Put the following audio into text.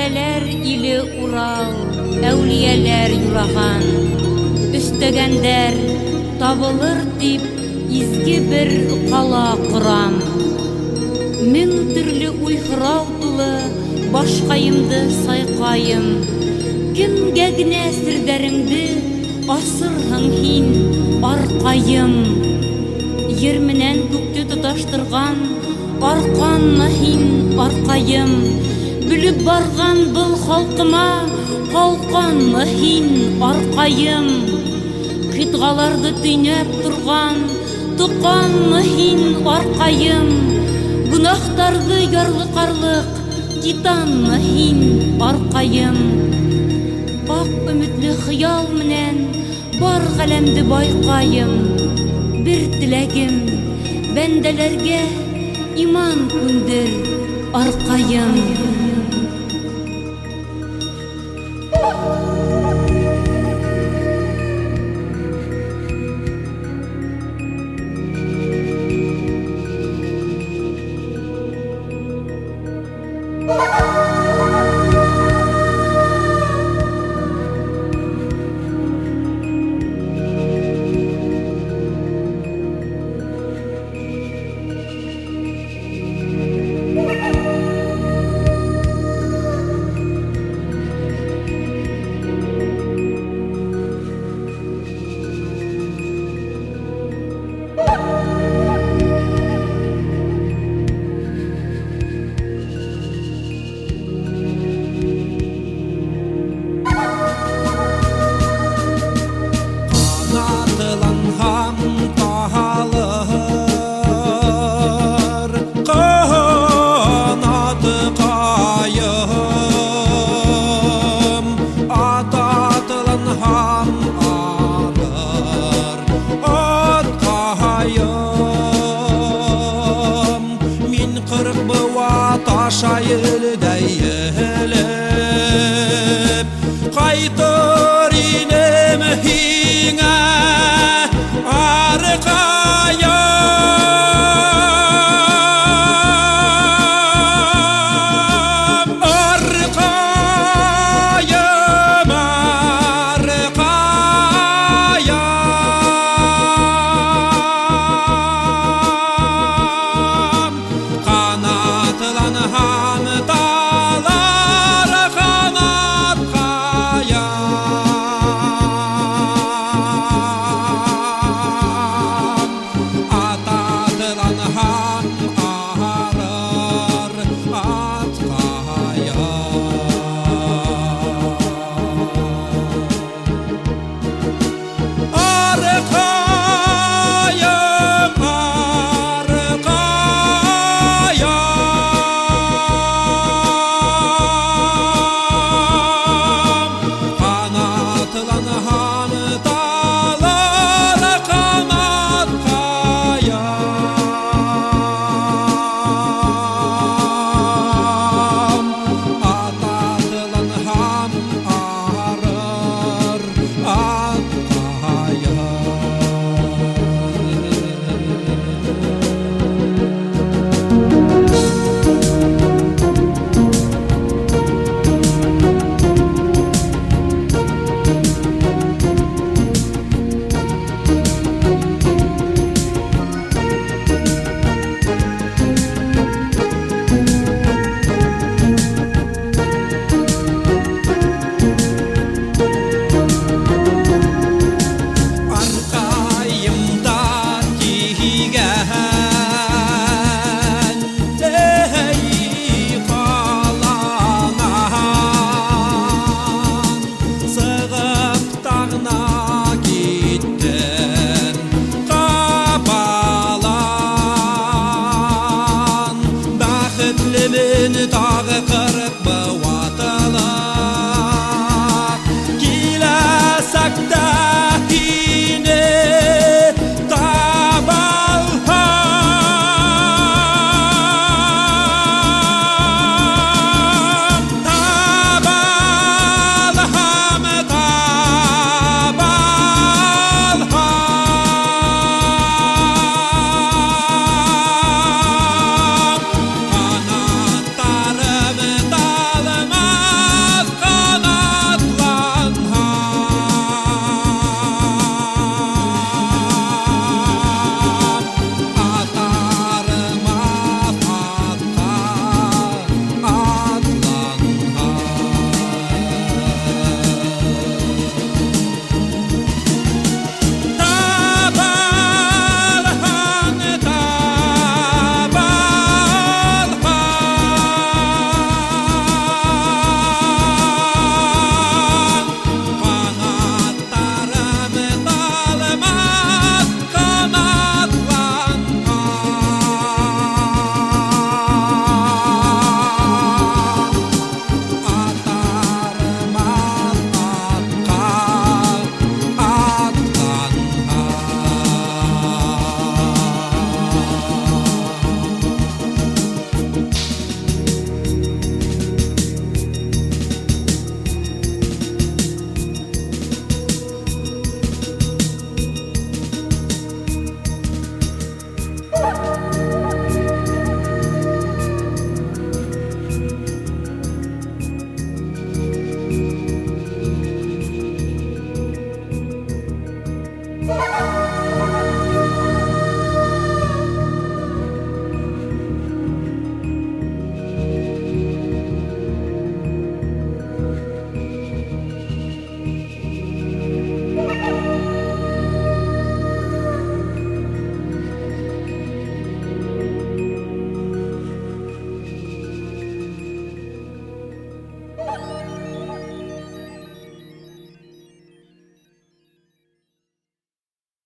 Түрәләр иле Урал, әүлияләр юраган. Өстәгәндәр табылыр дип, изге бер кала корам. Мең төрле уйхырау тулы, башкаемды сайкаем. Кемгә генә сердәремде асырһың һин, аркаем. Ер менән күкте тоташтырган, арканмы һин, аркаем. Бүлеп барган был халкыма, калканмы һин, аркаем. Кытгаларды тыйнап турган, туканмы һин, аркаем. Гунахтарды ярлыкарлык, титанмы һин, аркаем. Ак өметле хыял менән бар галәмде байкаем. Бер теләгем, бәндәләргә иман күндер, аркаем. Şayıldayyelip Kaytır inem hine arkayam Arkayam, arkayam Kanatlanham dağlar kanat kayam Thank you.